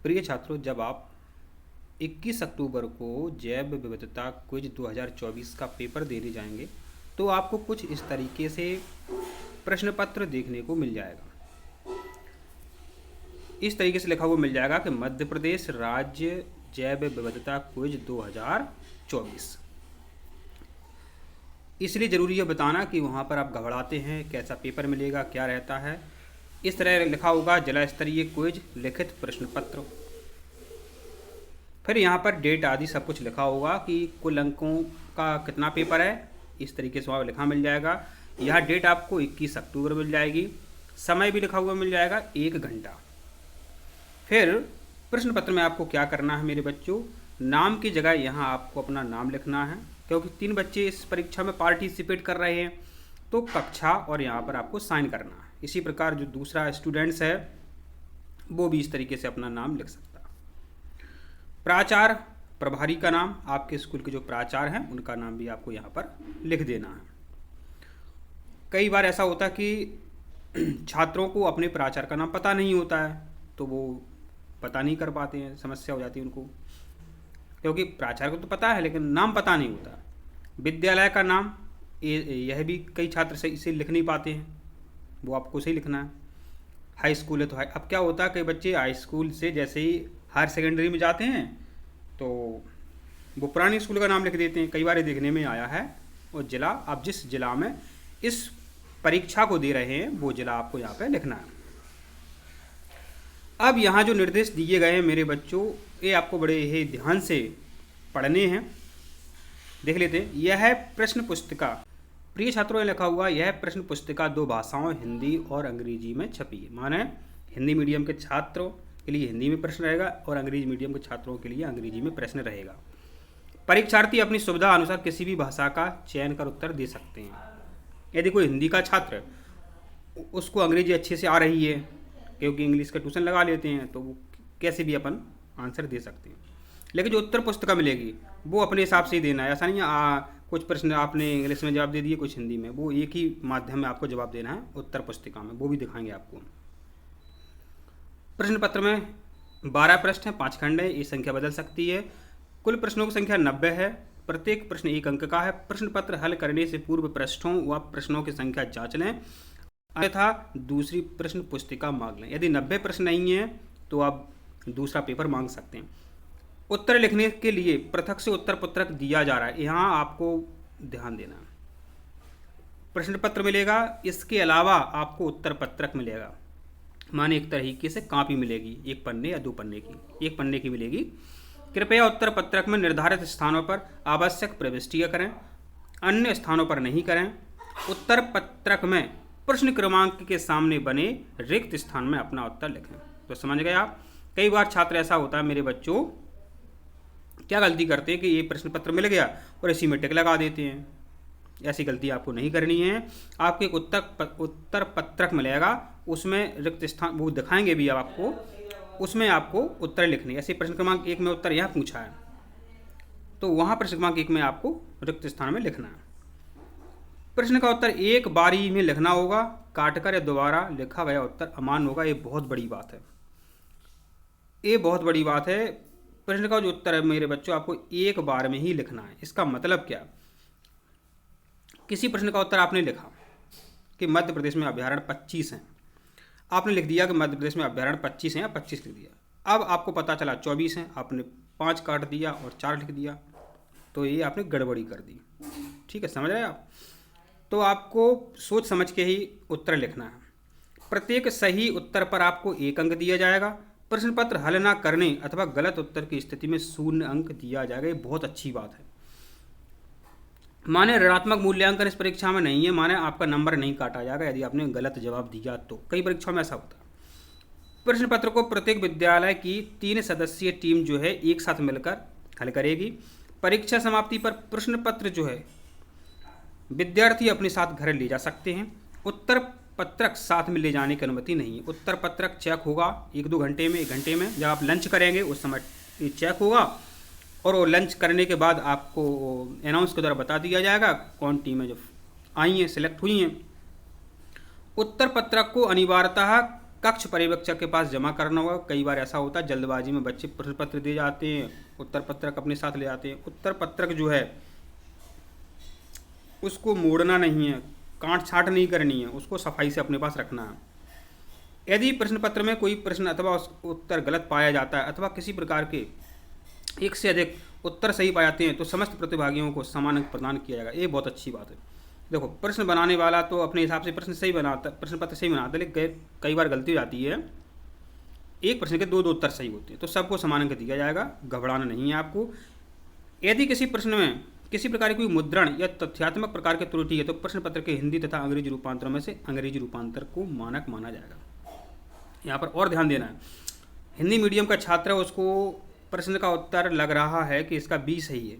प्रिय छात्रों, जब आप 21 अक्टूबर को जैव विविधता क्विज 2024 का पेपर देने जाएंगे तो आपको कुछ इस तरीके से प्रश्न पत्र देखने को मिल जाएगा। इस तरीके से लिखा हुआ मिल जाएगा कि मध्य प्रदेश राज्य जैव विविधता क्विज 2024। इसलिए ज़रूरी है बताना कि वहाँ पर आप घबराते हैं, कैसा पेपर मिलेगा, क्या रहता है। इस तरह लिखा होगा जिला स्तरीय क्विज लिखित प्रश्न पत्र। फिर यहाँ पर डेट आदि सब कुछ लिखा होगा कि कुल अंकों का कितना पेपर है। इस तरीके से वहाँ लिखा मिल जाएगा। यह डेट आपको 21 अक्टूबर मिल जाएगी। समय भी लिखा हुआ मिल जाएगा 1 घंटा। फिर प्रश्न पत्र में आपको क्या करना है मेरे बच्चों, नाम की जगह यहाँ आपको अपना नाम लिखना है, क्योंकि 3 बच्चे इस परीक्षा में पार्टिसिपेट कर रहे हैं तो कक्षा और यहाँ पर आपको साइन करना है। इसी प्रकार जो दूसरा स्टूडेंट्स है वो भी इस तरीके से अपना नाम लिख सकता है। प्राचार्य प्रभारी का नाम, आपके स्कूल के जो प्राचार्य हैं उनका नाम भी आपको यहाँ पर लिख देना है। कई बार ऐसा होता है कि छात्रों को अपने प्राचार्य का नाम पता नहीं होता है तो वो पता नहीं कर पाते हैं, समस्या हो जाती है उनको, क्योंकि प्राचार्य को तो पता है लेकिन नाम पता नहीं होता। विद्यालय का नाम यह भी कई छात्र से इसे लिख नहीं पाते हैं, वो आपको सही लिखना है। हाई स्कूल है तो अब क्या होता है, कई बच्चे हाई स्कूल से जैसे ही हायर सेकेंडरी में जाते हैं तो वो पुराने स्कूल का नाम लिख देते हैं। कई बार ये देखने में आया है। और जिला, आप जिस जिला में इस परीक्षा को दे रहे हैं वो जिला आपको यहाँ पे लिखना है। अब यहाँ जो निर्देश दिए गए हैं मेरे बच्चों, ये आपको बड़े ही ध्यान से पढ़ने हैं। देख लेते हैं। यह है प्रश्न पुस्तिका। प्रिय छात्रों, ने लिखा हुआ यह प्रश्न पुस्तिका 2 भाषाओं हिंदी और अंग्रेजी में छपी है। माने हिंदी मीडियम के छात्रों के लिए हिंदी में प्रश्न रहेगा और अंग्रेजी मीडियम के छात्रों के लिए अंग्रेजी में प्रश्न रहेगा। परीक्षार्थी अपनी सुविधा अनुसार किसी भी भाषा का चयन कर उत्तर दे सकते हैं। यदि कोई हिंदी का छात्र, उसको अंग्रेजी अच्छे से आ रही है क्योंकि इंग्लिश का ट्यूशन लगा लेते हैं, तो वो कैसे भी अपन आंसर दे सकते हैं। लेकिन जो उत्तर पुस्तिका मिलेगी वो अपने हिसाब से ही देना है। ऐसा नहीं है कुछ प्रश्न आपने इंग्लिश में जवाब दे दिए, कुछ हिंदी में, वो एक ही माध्यम में आपको जवाब देना है उत्तर पुस्तिका में, वो भी दिखाएंगे आपको। प्रश्न पत्र में 12 प्रश्न हैं, 5 खंड है, ये संख्या बदल सकती है। कुल प्रश्नों की संख्या 90 है। प्रत्येक प्रश्न 1 अंक का है। प्रश्न पत्र हल करने से पूर्व पृष्ठों व प्रश्नों की संख्या जांच लें, अन्यथा दूसरी प्रश्न पुस्तिका मांग लें। यदि 90 प्रश्न नहीं है तो आप दूसरा पेपर मांग सकते हैं। उत्तर लिखने के लिए पृथक से उत्तर पत्रक दिया जा रहा है, यहाँ आपको ध्यान देना है। प्रश्न पत्र मिलेगा, इसके अलावा आपको उत्तर पत्रक मिलेगा। माने एक तरीके से कॉपी मिलेगी, 1 पन्ने या 2 पन्ने की, 1 पन्ने की मिलेगी। कृपया उत्तर पत्रक में निर्धारित स्थानों पर आवश्यक प्रविष्टियाँ करें, अन्य स्थानों पर नहीं करें। उत्तर पत्रक में प्रश्न क्रमांक के सामने बने रिक्त स्थान में अपना उत्तर लिखें। तो समझ गए आप। कई बार छात्र ऐसा होता है मेरे बच्चों, क्या गलती करते हैं कि ये प्रश्न पत्र मिल गया और इसी में टिक लगा देते हैं। ऐसी गलती आपको नहीं करनी है। आपको एक उत्तर पत्रक मिलेगा, उसमें रिक्त स्थान वो दिखाएंगे भी आपको, उसमें आपको उत्तर लिखने। ऐसे प्रश्न क्रमांक 1 में उत्तर यहाँ पूछा है तो वहाँ प्रश्न क्रमांक 1 में आपको रिक्त स्थान में लिखना है। प्रश्न का उत्तर एक बारी में लिखना होगा, काटकर या दोबारा लिखा गया उत्तर अमान्य होगा। ये बहुत बड़ी बात है, ये बहुत बड़ी बात है। प्रश्न का जो उत्तर है मेरे बच्चों आपको एक बार में ही लिखना है। इसका मतलब क्या, किसी प्रश्न का उत्तर आपने लिखा कि मध्य प्रदेश में अभ्यारण्य 25 हैं, आपने लिख दिया कि मध्य प्रदेश में अभ्यारण्य 25 हैं या 25 लिख दिया। अब आपको पता चला 24 हैं, आपने 5 काट दिया और 4 लिख दिया, तो ये आपने गड़बड़ी कर दी। ठीक है, समझ रहे आप। तो आपको सोच समझ के ही उत्तर लिखना है। प्रत्येक सही उत्तर पर आपको 1 अंक दिया जाएगा। प्रश्न पत्र हल ना करने अथवा गलत उत्तर की स्थिति में 0 अंक दिया जाएगा। ये बहुत अच्छी बात है। माने ऋणात्मक मूल्यांकन इस परीक्षा में नहीं है, माने आपका नंबर नहीं काटा जाएगा यदि आपने गलत जवाब दिया तो। कई परीक्षाओं में ऐसा होता है। प्रश्न पत्र को प्रत्येक विद्यालय की 3 सदस्यीय टीम जो है एक साथ मिलकर हल करेगी। परीक्षा समाप्ति पर प्रश्न पत्र जो है विद्यार्थी अपने साथ घर ले जा सकते हैं। उत्तर पत्रक साथ में ले जाने की अनुमति नहीं है। उत्तर पत्रक चेक होगा 1-2 घंटे में, 1 घंटे में जब आप लंच करेंगे उस समय ये चेक होगा और वो लंच करने के बाद आपको अनाउंस के द्वारा बता दिया जाएगा कौन टीमें जो आई हैं, सिलेक्ट हुई हैं। उत्तर पत्रक को अनिवार्यतः कक्ष पर्यवेक्षक के पास जमा करना होगा। कई बार ऐसा होता है जल्दबाजी में बच्चे प्रश्न पत्र दे जाते हैं, उत्तर पत्रक अपने साथ ले आते हैं। उत्तर पत्रक जो है उसको मोड़ना नहीं है, काट छाँट नहीं करनी है, उसको सफाई से अपने पास रखना है। यदि प्रश्न पत्र में कोई प्रश्न अथवा उत्तर गलत पाया जाता है अथवा किसी प्रकार के एक से अधिक उत्तर सही पाए जाते हैं तो समस्त प्रतिभागियों को समान अंक प्रदान किया जाएगा। ये बहुत अच्छी बात है। देखो, प्रश्न बनाने वाला तो अपने हिसाब से प्रश्न सही बनाता, प्रश्न पत्र सही बनाता है, लेकिन कई बार गलती हो जाती है, एक प्रश्न के दो उत्तर सही होते हैं, तो सबको समान अंक दिया जाएगा, घबराना नहीं है आपको। यदि किसी प्रश्न में किसी प्रकार की कोई मुद्रण या तथ्यात्मक प्रकार की त्रुटि है तो प्रश्न पत्र के हिंदी तथा अंग्रेजी रूपांतरों में से अंग्रेजी रूपांतर को मानक माना जाएगा। यहाँ पर और ध्यान देना है, हिंदी मीडियम का छात्र है, उसको प्रश्न का उत्तर लग रहा है कि इसका बी सही है,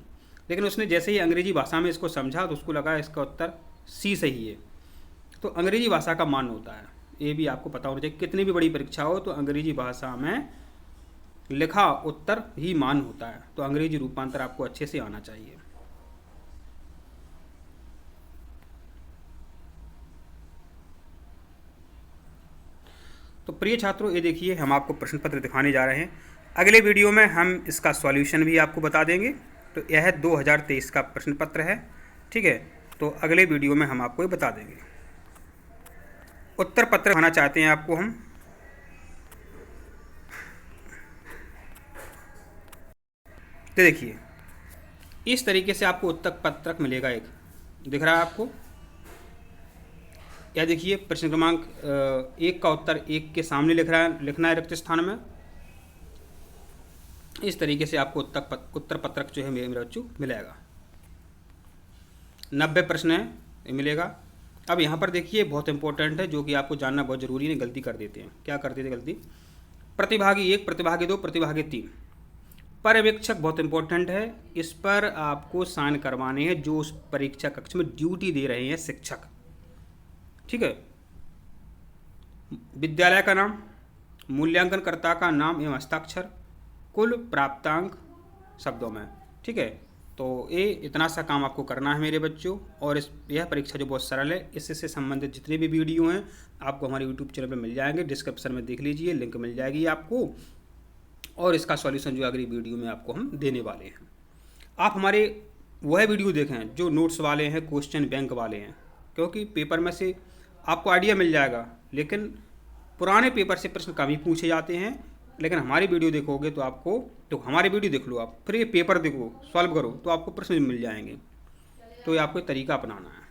लेकिन उसने जैसे ही अंग्रेजी भाषा में इसको समझा तो उसको लगा इसका उत्तर सी सही है। तो अंग्रेजी भाषा का मान होता है, ये भी आपको पता होना चाहिए। कितनी भी बड़ी परीक्षा हो तो अंग्रेजी भाषा में लिखा उत्तर ही मान होता है, तो अंग्रेजी रूपांतर आपको अच्छे से आना चाहिए। तो प्रिय छात्रों, ये देखिए हम आपको प्रश्न पत्र दिखाने जा रहे हैं। अगले वीडियो में हम इसका सॉल्यूशन भी आपको बता देंगे। तो यह 2023 का प्रश्न पत्र है, ठीक है। तो अगले वीडियो में हम आपको ये बता देंगे। उत्तर पत्र दिखाना चाहते हैं आपको हम। तो देखिए इस तरीके से आपको उत्तर पत्रक मिलेगा, एक दिख रहा है आपको। या देखिए प्रश्न क्रमांक 1 का उत्तर 1 के सामने लिखना है रिक्त स्थान में। इस तरीके से आपको उत्तर पत्रक जो है मेरे बच्चों मिलेगा। 90 प्रश्न है मिलेगा। अब यहाँ पर देखिए बहुत इंपॉर्टेंट है, जो कि आपको जानना बहुत जरूरी है। गलती कर देते हैं, क्या कर देते गलती, प्रतिभागी 1, प्रतिभागी 2, प्रतिभागी 3। पर्यवेक्षक बहुत इंपॉर्टेंट है, इस पर आपको साइन करवाने हैं जो उस परीक्षा कक्ष में ड्यूटी दे रहे हैं शिक्षक, ठीक है। विद्यालय का नाम, मूल्यांकनकर्ता का नाम एवं हस्ताक्षर, कुल प्राप्तांक शब्दों में, ठीक है। तो ये इतना सा काम आपको करना है मेरे बच्चों। और यह परीक्षा जो बहुत सरल है, इससे संबंधित जितने भी वीडियो हैं आपको हमारे यूट्यूब चैनल पे मिल जाएंगे, डिस्क्रिप्शन में देख लीजिए, लिंक मिल जाएगी आपको। और इसका सॉल्यूशन जो अगली वीडियो में आपको हम देने वाले हैं। आप हमारे वह वीडियो देखें जो नोट्स वाले हैं, क्वेश्चन बैंक वाले हैं, क्योंकि पेपर में से आपको आइडिया मिल जाएगा, लेकिन पुराने पेपर से प्रश्न कम ही पूछे जाते हैं। लेकिन हमारी वीडियो देखोगे तो आपको, तो हमारी वीडियो देख लो आप, फिर ये पेपर देखो, सॉल्व करो, तो आपको प्रश्न मिल जाएंगे। तो ये आपको तरीका अपनाना है।